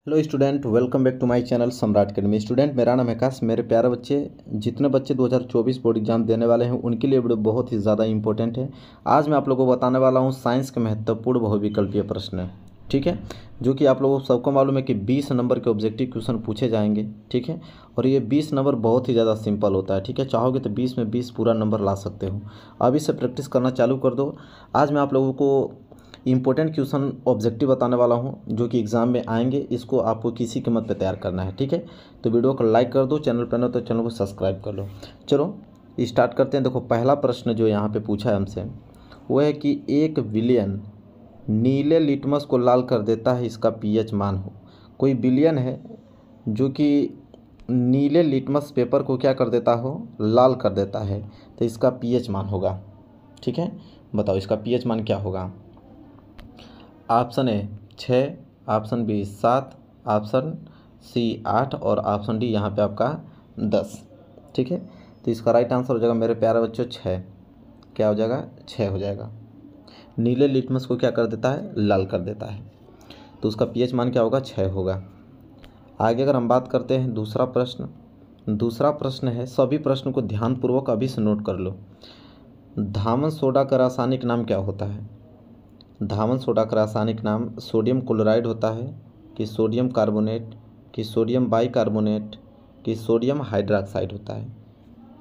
Hello student, welcome back to my channel Samrat academy. Student, मेरा नाम है आकाश। मेरे प्यारे बच्चे, जितने बच्चे 2024 बोर्ड एग्जाम देने वाले हैं उनके लिए वीडियो बहुत ही ज़्यादा इंपॉर्टेंट है। आज मैं आप लोगों को बताने वाला हूं साइंस के महत्वपूर्ण बहुविकल्पीय प्रश्न, ठीक है, जो कि आप लोगों को सबको मालूम है कि 20 नंबर के ऑब्जेक्टिव क्वेश्चन पूछे जाएंगे, ठीक है। और ये 20 नंबर बहुत ही ज़्यादा सिंपल होता है, ठीक है। चाहोगे तो 20 में 20 पूरा नंबर ला सकते हो। अभी से प्रैक्टिस करना चालू कर दो। आज मैं आप लोगों को इंपॉर्टेंट क्वेश्चन ऑब्जेक्टिव बताने वाला हूं जो कि एग्जाम में आएंगे। इसको आपको किसी कीमत पे तैयार करना है, ठीक है। तो वीडियो को लाइक कर दो, चैनल पर न तो चैनल को सब्सक्राइब कर लो। चलो स्टार्ट करते हैं। देखो, पहला प्रश्न जो यहाँ पे पूछा है हमसे वो है कि 1 बिलियन नीले लिटमस को लाल कर देता है, इसका पीएच मान हो। कोई बिलियन है जो कि नीले लिटमस पेपर को क्या कर देता हो, लाल कर देता है, तो इसका पीएच मान होगा, ठीक है। बताओ इसका पीएच मान क्या होगा। Option A 6, option B 7, option C 8 और ऑप्शन डी यहाँ पे आपका 10, ठीक है। तो इसका राइट आंसर हो जाएगा मेरे प्यारे बच्चों 6। क्या हो जाएगा? 6 हो जाएगा। नीले लिटमस को क्या कर देता है, लाल कर देता है, तो उसका पीएच मान क्या होगा, 6 होगा। आगे अगर हम बात करते हैं दूसरा प्रश्न है, सभी प्रश्न को ध्यानपूर्वक अभी से नोट कर लो। धामन सोडा का रासायनिक नाम क्या होता है? धामन सोडा का रासायनिक नाम सोडियम क्लोराइड होता है कि सोडियम कार्बोनेट कि सोडियम बाइकार्बोनेट कि सोडियम हाइड्रोक्साइड होता है?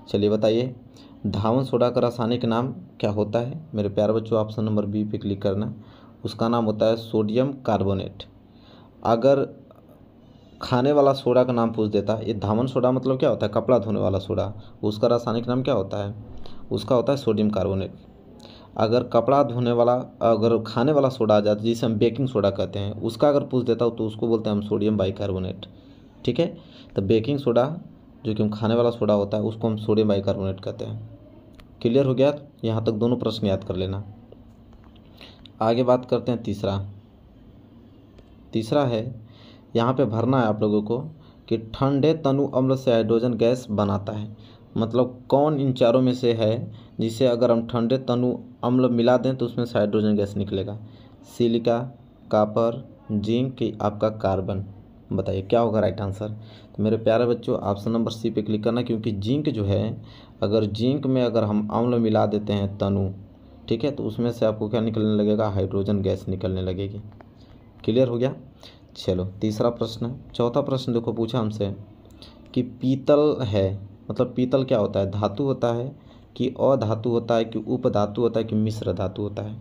चलिए बताइए, धामन सोडा का रासायनिक नाम क्या होता है? मेरे प्यारे बच्चों, ऑप्शन नंबर बी पे क्लिक करना। उसका नाम होता है सोडियम कार्बोनेट। अगर खाने वाला सोडा का नाम पूछ देता, ये धामन सोडा मतलब क्या होता है, कपड़ा धोने वाला सोडा, उसका रासायनिक नाम क्या होता है? उसका होता है सोडियम कार्बोनेट। अगर कपड़ा धोने वाला, अगर खाने वाला सोडा आ जाता जिसे हम बेकिंग सोडा कहते हैं, उसका अगर पूछ देता हो तो उसको बोलते हैं हम सोडियम बाइकार्बोनेट, ठीक है। तो बेकिंग सोडा जो कि हम खाने वाला सोडा होता है उसको हम सोडियम बाइकार्बोनेट कहते हैं। क्लियर हो गया? यहाँ तक दोनों प्रश्न याद कर लेना। आगे बात करते हैं तीसरा है, यहाँ पे भरना है आप लोगों को कि ठंडे तनु अम्ल से हाइड्रोजन गैस बनाता है। मतलब कौन इन चारों में से है जिसे अगर हम ठंडे तनु अम्ल मिला दें तो उसमें से हाइड्रोजन गैस निकलेगा? सिलिका, कापर, जिंक कि आपका कार्बन? बताइए क्या होगा राइट आंसर। तो मेरे प्यारे बच्चों, ऑप्शन नंबर सी पे क्लिक करना, क्योंकि जिंक जो है, अगर जिंक में अगर हम अम्ल मिला देते हैं तनु, ठीक है, तो उसमें से आपको क्या निकलने लगेगा, हाइड्रोजन गैस निकलने लगेगी। क्लियर हो गया? चलो तीसरा प्रश्न। चौथा प्रश्न देखो पूछा हमसे कि पीतल है, मतलब पीतल क्या होता है, धातु होता है कि अधातु होता है कि उपधातु होता है कि मिश्र धातु होता है?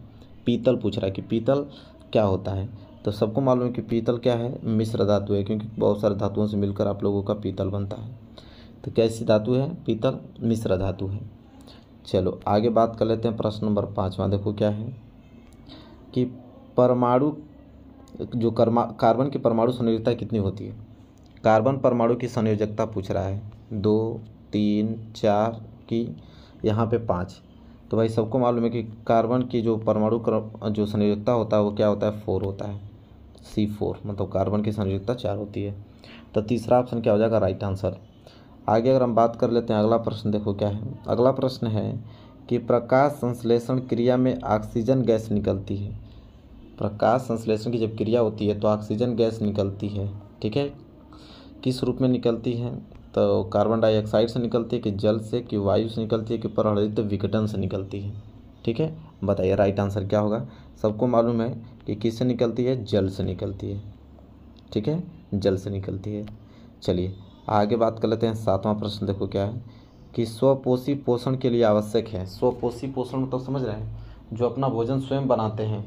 पीतल पूछ रहा है कि पीतल क्या होता है। तो सबको मालूम है कि पीतल क्या है, मिश्र धातु है, क्योंकि बहुत सारे धातुओं से मिलकर आप लोगों का पीतल बनता है। तो कैसी धातु है पीतल? मिश्र धातु है। चलो आगे बात कर लेते हैं। प्रश्न नंबर 5वां देखो क्या है कि परमाणु जो कार्बन की परमाणु संयोजकता कितनी होती है? कार्बन परमाणु की संयोजकता पूछ रहा है, 2, 3, 4 की यहाँ पे 5। तो भाई सबको मालूम है कि कार्बन की जो परमाणु जो संयोजकता होता है वो क्या होता है, 4 होता है, C4। मतलब कार्बन की संयोजकता 4 होती है। तो तीसरा ऑप्शन क्या हो जाएगा राइट आंसर। आगे अगर हम बात कर लेते हैं, अगला प्रश्न देखो क्या है। अगला प्रश्न है कि प्रकाश संश्लेषण क्रिया में ऑक्सीजन गैस निकलती है। प्रकाश संश्लेषण की जब क्रिया होती है तो ऑक्सीजन गैस निकलती है, ठीक है। किस रूप में निकलती है? तो कार्बन डाइऑक्साइड से निकलती है कि जल से कि वायु से निकलती है कि परावर्तित विघटन से निकलती है, ठीक है। बताइए राइट आंसर क्या होगा। सबको मालूम है कि किससे निकलती है, जल से निकलती है, ठीक है, जल से निकलती है। चलिए आगे बात कर लेते हैं। 7वां प्रश्न देखो क्या है कि स्वपोषी पोषण के लिए आवश्यक है। स्वपोषी पोषण मतलब समझ रहे हैं, जो अपना भोजन स्वयं बनाते हैं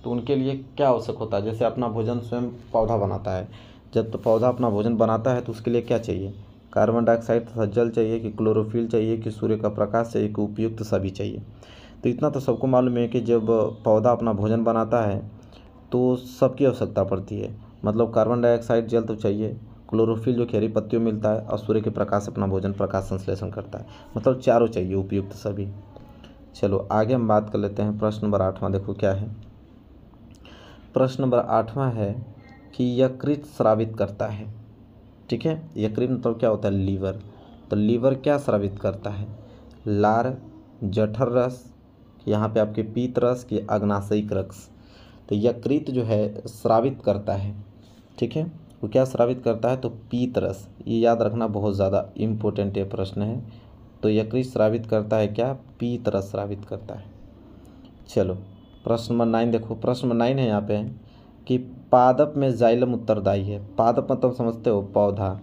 तो उनके लिए क्या आवश्यक होता है। जैसे अपना भोजन स्वयं पौधा बनाता है, जब तो पौधा अपना भोजन बनाता है तो उसके लिए क्या चाहिए, कार्बन डाइऑक्साइड तथा जल चाहिए कि क्लोरोफिल चाहिए कि सूर्य का प्रकाश चाहिए कि उपयुक्त सभी चाहिए? तो इतना तो सबको मालूम है कि जब पौधा अपना भोजन बनाता है तो सबकी आवश्यकता पड़ती है। मतलब कार्बन डाइऑक्साइड, जल तो चाहिए, क्लोरोफिल जो कि हरी पत्तियों मिलता है, और सूर्य के प्रकाश से अपना भोजन प्रकाश संश्लेषण करता है। मतलब चारों चाहिए, उपयुक्त सभी। चलो आगे हम बात कर लेते हैं। प्रश्न नंबर 8वां देखो क्या है। प्रश्न नंबर 8वां है कि यकृत स्रावित करता है, ठीक है। यकृत मतलब क्या होता है, लीवर। तो लीवर क्या स्रावित करता है, लार, जठर रस, यहाँ पे आपके पीत रस की अग्नाशयिक रस? तो यकृत जो है स्रावित करता है, ठीक है। वो क्या स्रावित करता है, तो पीत रस। ये याद रखना बहुत ज़्यादा इम्पोर्टेंट ये प्रश्न है। तो यकृत स्रावित करता है क्या, पीत रस स्रावित करता है। चलो प्रश्न नंबर 9 देखो। प्रश्न नंबर 9 है यहाँ पे कि पादप में जाइलम उत्तरदायी है। पादप मतलब समझते हो, पौधा।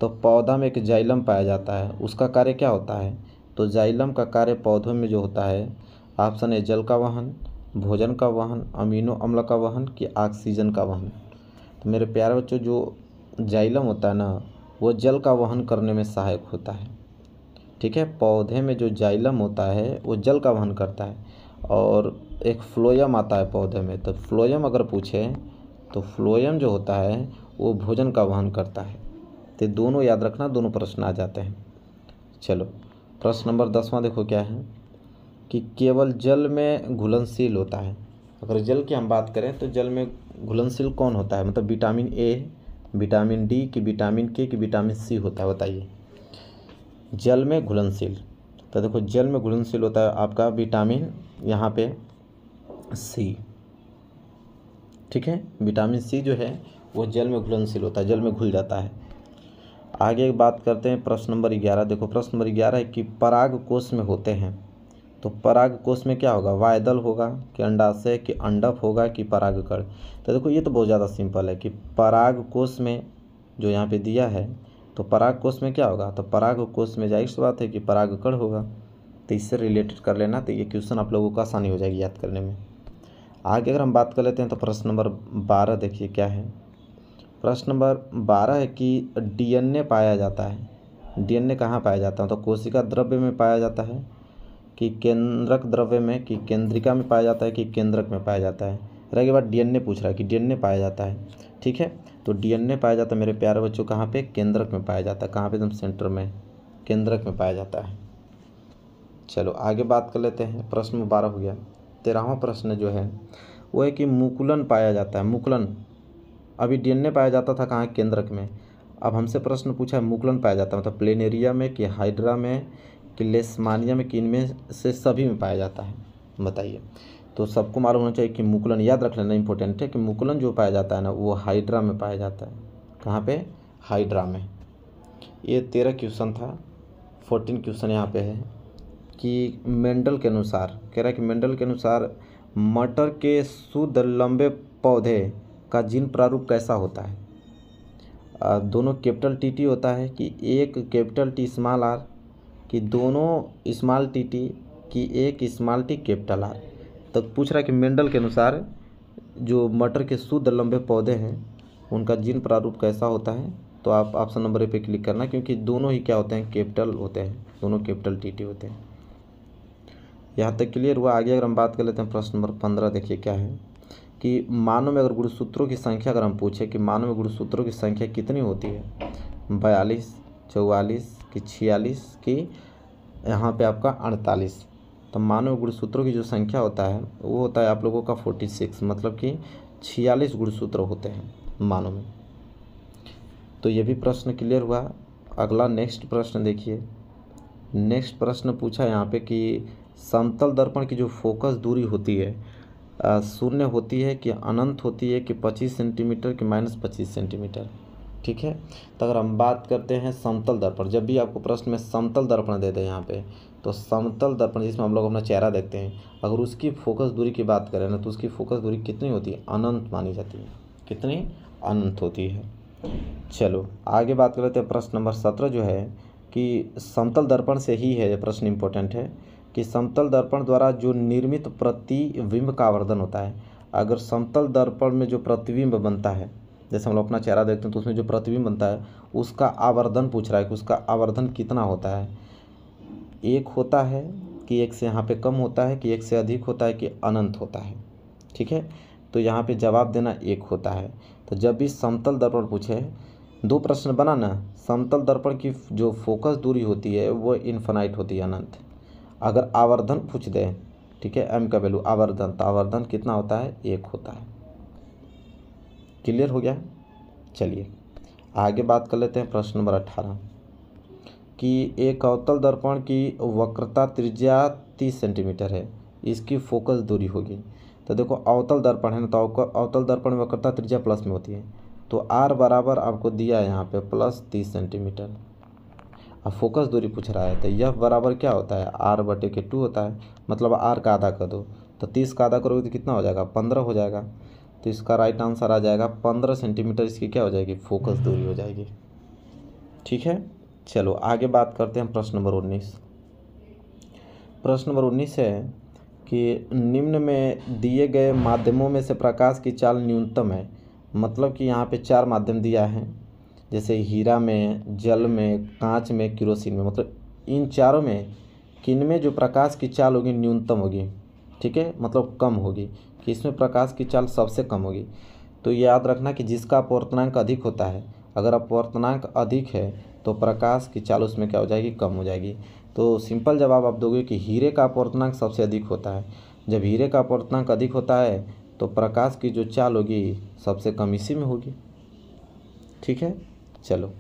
तो पौधा में एक जाइलम पाया जाता है, उसका कार्य क्या होता है, तो जाइलम का कार्य पौधों में जो होता है, ऑप्शन ए जल का वहन, भोजन का वहन, अमीनो अम्ल का वहन कि ऑक्सीजन का वहन। तो मेरे प्यारे बच्चों, जो जाइलम होता है ना, वो जल का वहन करने में सहायक होता है। ठीक है, पौधे में जो जाइलम होता है वो जल का वहन करता है। और एक फ्लोएम आता है पौधे में, तो फ्लोएम अगर पूछे तो फ्लोएम जो होता है वो भोजन का वहन करता है। तो दोनों याद रखना, दोनों प्रश्न आ जाते हैं। चलो प्रश्न नंबर 10वां देखो क्या है कि केवल जल में घुलनशील होता है। अगर जल की हम बात करें तो जल में घुलनशील कौन होता है, मतलब विटामिन ए, विटामिन डी कि विटामिन के कि विटामिन सी होता है, बताइए। जल में घुलनशील, तो देखो जल में घुलनशील होता है आपका विटामिन यहाँ पे सी। ठीक है, विटामिन सी जो है वो जल में घुलनशील होता है, जल में घुल जाता है। आगे बात करते हैं प्रश्न नंबर 11। देखो प्रश्न नंबर 11 है कि पराग कोष में होते हैं। तो पराग कोष में क्या होगा, वायदल होगा कि अंडाशय कि अंडक होगा कि परागकण। तो देखो ये तो बहुत ज़्यादा सिंपल है कि पराग कोष में जो यहाँ पे दिया है, तो पराग कोष में क्या होगा, तो पराग कोष में जाहिर सी बात है कि परागकण होगा। तो इससे रिलेटेड कर लेना, तो ये क्वेश्चन आप लोगों को आसानी हो जाएगी याद करने में। आगे अगर हम बात कर लेते हैं तो प्रश्न नंबर 12 देखिए क्या है। प्रश्न नंबर 12 है कि डीएनए पाया जाता है। डीएनए कहाँ पाया जाता है, तो कोशिका द्रव्य में पाया जाता है कि केंद्रक द्रव्य में कि केंद्रिका में पाया जाता है कि केंद्रक में पाया जाता है। रह के बाद डीएनए पूछ रहा है कि डीएनए पाया जाता है। ठीक है, तो डीएनए पाया जाता है मेरे प्यारे बच्चों कहाँ पे, केंद्रक में पाया जाता है। कहाँ पे, एकदम सेंटर में, केंद्रक में पाया जाता है। चलो आगे बात कर लेते हैं। प्रश्न 12 हो गया। 13वां प्रश्न जो है वो है कि मुकुलन पाया जाता है। मुकुलन, अभी डीएनए पाया जाता था कहाँ, केंद्रक में। अब हमसे प्रश्न पूछा है मुकुलन पाया जाता है, मतलब प्लेनेरिया में कि हाइड्रा में कि लेशमानिया में कि इनमें से सभी में पाया जाता है, बताइए। तो सबको मालूम होना चाहिए कि मुकुलन, याद रख लेना इंपॉर्टेंट है कि मुकुलन जो पाया जाता है ना वो हाइड्रा में पाया जाता है। कहाँ पे, हाइड्रा में। ये 13 क्वेश्चन था। 14 क्वेश्चन यहाँ पे है कि मेंडल के अनुसार, कह रहा है कि मेंडल के अनुसार मटर के शुद्ध लंबे पौधे का जीन प्रारूप कैसा होता है। दोनों कैपिटल टी होता है कि एक कैपिटल टी स्मॉल आर, कि दोनों स्मॉल टी कि एक स्मॉल टी कैपिटल आर। तो पूछ रहा है कि मेंडल के अनुसार जो मटर के शुद्ध लंबे पौधे हैं उनका जीन प्रारूप कैसा होता है। तो आप ऑप्शन नंबर ए पे क्लिक करना, क्योंकि दोनों ही क्या होते हैं, कैपिटल होते हैं, दोनों कैपिटल टी होते हैं। यहाँ तक क्लियर हुआ। आगे अगर हम बात कर लेते हैं प्रश्न नंबर 15 देखिए क्या है कि मानव में अगर गुणसूत्रों की संख्या अगर हम पूछें कि मानव में गुणसूत्रों की संख्या कितनी होती है, 42, 44 कि 46 कि यहाँ पे आपका 48। तो मानव गुणसूत्रों की जो संख्या होता है वो होता है आप लोगों का 46, मतलब कि 46 गुणसूत्र होते हैं मानव में। तो ये भी प्रश्न क्लियर हुआ। अगला नेक्स्ट प्रश्न देखिए। नेक्स्ट प्रश्न पूछा यहाँ पे कि समतल दर्पण की जो फोकस दूरी होती है शून्य होती है कि अनंत होती है कि 25 सेंटीमीटर कि -25 सेंटीमीटर। ठीक है, तो अगर हम बात करते हैं समतल दर्पण, जब भी आपको प्रश्न में समतल दर्पण दे दें यहाँ पे, तो समतल दर्पण जिसमें हम लोग अपना चेहरा देखते हैं, अगर उसकी फोकस दूरी की बात करें ना तो उसकी फोकस दूरी कितनी होती है, अनंत मानी जाती है। कितनी, अनंत होती है। चलो आगे बात कर लेते हैं। प्रश्न नंबर 17 जो है कि समतल दर्पण से ही है, ये प्रश्न इंपॉर्टेंट है कि समतल दर्पण द्वारा जो निर्मित प्रतिबिंब का आवर्धन होता है। अगर समतल दर्पण में जो प्रतिबिंब बनता है, जैसे हम लोग अपना चेहरा देखते हैं तो उसमें जो प्रतिबिंब बनता है उसका आवर्धन पूछ रहा है कि उसका आवर्धन कितना होता है। एक होता है कि एक से यहाँ पे कम होता है कि एक से अधिक होता है कि अनंत होता है। ठीक है, तो यहाँ पे जवाब देना एक होता है। तो जब भी समतल दर्पण पूछे, दो प्रश्न बनाना, समतल दर्पण की जो फोकस दूरी होती है वो इन्फिनाइट होती है, अनंत। अगर आवर्धन पूछ दे, ठीक है, एम का वैल्यू आवर्धन, तो आवर्धन कितना होता है, एक होता है। क्लियर हो गया। चलिए आगे बात कर लेते हैं। प्रश्न नंबर 18 कि एक अवतल दर्पण की वक्रता त्रिज्या 30 सेंटीमीटर है, इसकी फोकस दूरी होगी। तो देखो अवतल दर्पण है ना, तो अवतल दर्पण में वक्रता त्रिज्या प्लस में होती है। तो आर बराबर आपको दिया है यहाँ पे +30 सेंटीमीटर। अब फोकस दूरी पूछ रहा है तो यह बराबर क्या होता है, r/2 होता है, मतलब r का आधा कर दो तो 30 का आधा करोगे तो कितना हो जाएगा, 15 हो जाएगा। तो इसका राइट आंसर आ जाएगा 15 सेंटीमीटर इसकी क्या हो जाएगी, फोकस दूरी हो जाएगी। ठीक है, चलो आगे बात करते हैं प्रश्न नंबर 19। प्रश्न नंबर 19 है कि निम्न में दिए गए माध्यमों में से प्रकाश की चाल न्यूनतम है। मतलब कि यहाँ पे 4 माध्यम दिया है, जैसे हीरा में, जल में, कांच में, केरोसिन में। मतलब इन चारों में किन में जो प्रकाश की चाल होगी न्यूनतम होगी, ठीक है, मतलब कम होगी, कि इसमें प्रकाश की चाल सबसे कम होगी। तो याद रखना कि जिसका अपवर्तनांक अधिक होता है, अगर अपवर्तनांक अधिक है तो प्रकाश की चाल उसमें क्या हो जाएगी, कम हो जाएगी। तो सिंपल जवाब आप दोगे कि हीरे का अपवर्तनांक सबसे अधिक होता है। जब हीरे का अपवर्तनांक अधिक होता है तो प्रकाश की जो चाल होगी सबसे कम इसी में होगी। ठीक है, चलो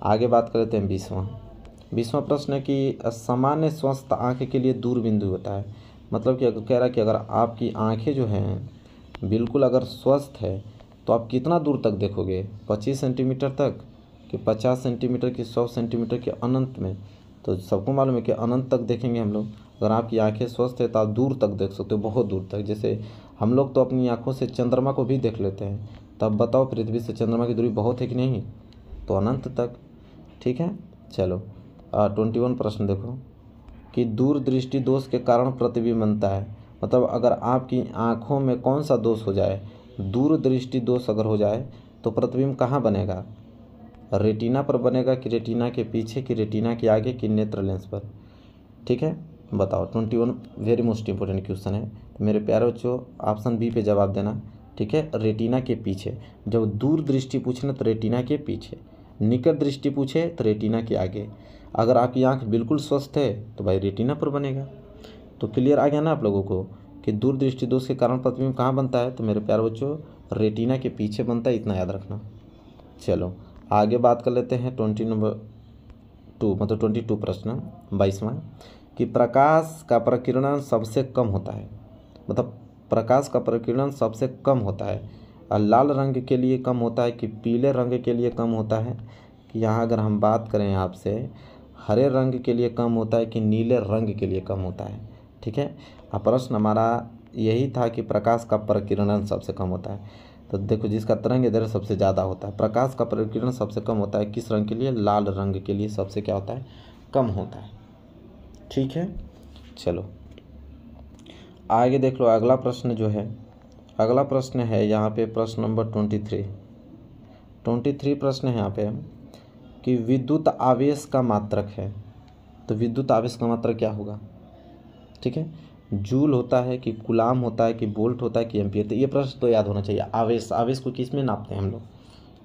आगे बात कर लेते हैं 20वां प्रश्न है कि सामान्य स्वस्थ आँख के लिए दूर बिंदु होता है। मतलब कि कह रहा है कि अगर आपकी आँखें जो हैं बिल्कुल अगर स्वस्थ है तो आप कितना दूर तक देखोगे, 25 सेंटीमीटर तक कि 50 सेंटीमीटर कि 100 सेंटीमीटर के अनंत में। तो सबको मालूम है कि अनंत तक देखेंगे हम लोग। अगर आपकी आंखें स्वस्थ है तो आप दूर तक देख सकते हो, बहुत दूर तक। जैसे हम लोग तो अपनी आंखों से चंद्रमा को भी देख लेते हैं। तब बताओ पृथ्वी से चंद्रमा की दूरी बहुत है कि नहीं, तो अनंत तक। ठीक है, चलो 21 प्रश्न देखो कि दूरदृष्टि दोष के कारण प्रतिबिंब बनता है। मतलब अगर आपकी आँखों में कौन सा दोष हो जाए, दूरदृष्टि दोष अगर हो जाए तो प्रतिबिंब कहाँ बनेगा, रेटिना पर बनेगा कि रेटिना के पीछे कि रेटिना के आगे कि नेत्र लेंस पर। ठीक है, बताओ। 21 वेरी मोस्ट इंपॉर्टेंट क्वेश्चन है। तो मेरे प्यारे बच्चों ऑप्शन बी पे जवाब देना। ठीक है, रेटिना के पीछे। जब दूर दृष्टि पूछना तो रेटिना के पीछे, निकट दृष्टि पूछे तो रेटिना के आगे। अगर आपकी आंख बिल्कुल स्वस्थ है तो भाई रेटिना पर बनेगा। तो क्लियर आ गया ना आप लोगों को कि दूर दृष्टि दोष के कारण प्रतिबिंब कहाँ बनता है, तो मेरे प्यारे बच्चों रेटिना के पीछे बनता है, इतना याद रखना। चलो आगे बात कर लेते हैं 22 प्रश्न 22वां कि प्रकाश का प्रकीर्णन सबसे कम होता है। मतलब प्रकाश का प्रकीर्णन सबसे कम होता है, और लाल रंग के लिए कम होता है कि पीले रंग के लिए कम होता है, कि यहाँ अगर हम बात करें आपसे हरे रंग के लिए कम होता है कि नीले रंग के लिए कम होता है। ठीक है, प्रश्न हमारा यही था कि प्रकाश का प्रकीर्णन सबसे कम होता है। तो देखो जिसका तरंगदैर्घ्य सबसे ज़्यादा होता है, प्रकाश का प्रकीर्णन सबसे कम होता है किस रंग के लिए, लाल रंग के लिए सबसे क्या होता है, कम होता है। ठीक है, चलो आगे देख लो। अगला प्रश्न जो है, अगला प्रश्न है यहाँ पे प्रश्न नंबर 23 प्रश्न है यहाँ पे कि विद्युत आवेश का मात्रक है। तो विद्युत आवेश का मात्रक क्या होगा, ठीक है, जूल होता है कि कूलाम होता है कि वोल्ट होता है कि एम्पियर। तो ये प्रश्न तो याद होना चाहिए। आवेश को किस में नापते हैं हम लोग,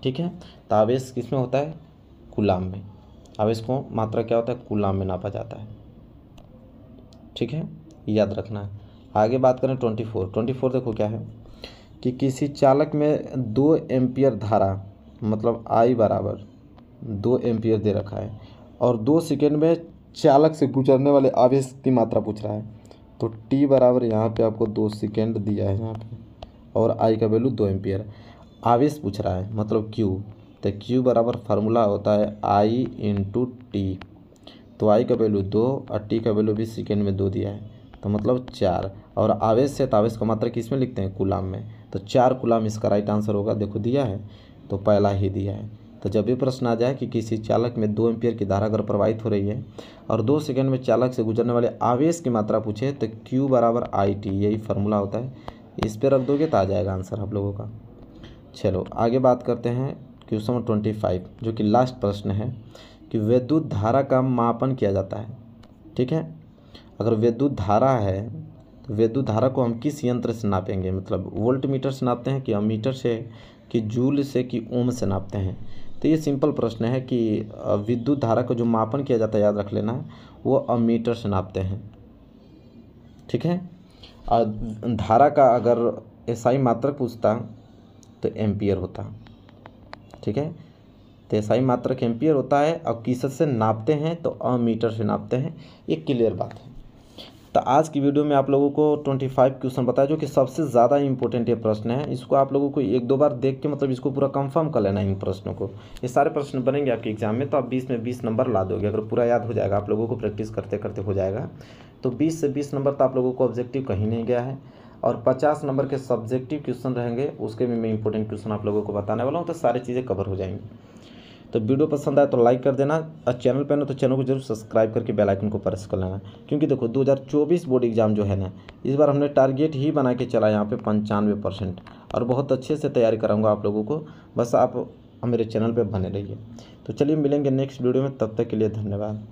ठीक है, तो आवेश किस में होता है, कूलाम में। आवेश को मात्रा क्या होता है, कूलाम में नापा जाता है। ठीक है, याद रखना है। आगे बात करें 24 देखो क्या है कि किसी चालक में 2 एम्पियर धारा, मतलब I बराबर 2 एम्पियर दे रखा है, और 2 सेकेंड में चालक से गुजरने वाले आवेश की मात्रा पूछ रहा है। तो T बराबर यहाँ पे आपको 2 सेकेंड दिया है यहाँ पे, और I का वैल्यू 2 एम्पियर। आवेश पूछ रहा है मतलब Q, तो Q बराबर फार्मूला होता है I × T। तो I का वैल्यू 2 और T का वैल्यू भी सेकेंड में 2 दिया है, तो मतलब 4। और आवेश से, तो आवेश का मात्रा किस में लिखते हैं, कूलाम में। तो 4 कूलाम इसका राइट आंसर होगा। देखो दिया है तो पहला ही दिया है। तो जब भी प्रश्न आ जाए कि किसी चालक में 2 एम्पियर की धारा अगर प्रवाहित हो रही है और 2 सेकंड में चालक से गुजरने वाले आवेश की मात्रा पूछे, तो Q बराबर IT, यही फार्मूला होता है। इस पर रख दोगे तो आ जाएगा आंसर आप लोगों का। चलो आगे बात करते हैं क्वेश्चन नंबर 25, जो कि लास्ट प्रश्न है कि विद्युत धारा का मापन किया जाता है। ठीक है, अगर विद्युत धारा है तो विद्युत धारा को हम किस यंत्र से नापेंगे, मतलब वोल्ट मीटर से नापते हैं कि अमीटर से कि जूल से कि ओम से नापते हैं। तो ये सिंपल प्रश्न है कि विद्युत धारा का जो मापन किया जाता है, याद रख लेना है, वो अमीटर से नापते हैं। ठीक है, और धारा का अगर SI मात्रक पूछता तो एम्पियर होता। ठीक है, तो SI मात्रक एम्पियर होता है, और किस से नापते हैं तो अमीटर से नापते हैं। ये क्लियर बात है। तो आज की वीडियो में आप लोगों को 25 क्वेश्चन बताया जो कि सबसे ज़्यादा इंपॉर्टेंट ये प्रश्न है। इसको आप लोगों को एक दो बार देख के मतलब इसको पूरा कंफर्म कर लेना है इन प्रश्नों को। ये सारे प्रश्न बनेंगे आपके एग्जाम में, तो आप 20 में 20 नंबर ला दोगे। अगर पूरा याद हो जाएगा, आप लोगों को प्रैक्टिस करते करते हो जाएगा, तो 20 से 20 नंबर तो आप लोगों को ऑब्जेक्टिव कहीं नहीं गया है। और 50 नंबर के सब्जेक्टिव क्वेश्चन रहेंगे, उसके भी मैं इंपॉर्टेंट क्वेश्चन आप लोगों को बताने वाला हूँ, तो सारी चीज़ें कवर हो जाएंगी। तो वीडियो पसंद आए तो लाइक कर देना, और चैनल पर ना तो चैनल को जरूर सब्सक्राइब करके बेल आइकन को प्रेस कर लेना। क्योंकि देखो 2024 बोर्ड एग्जाम जो है ना, इस बार हमने टारगेट ही बना के चला यहाँ पे 95%, और बहुत अच्छे से तैयारी कराऊंगा आप लोगों को। बस आप मेरे चैनल पे बने रहिए। तो चलिए मिलेंगे नेक्स्ट वीडियो में, तब तक के लिए धन्यवाद।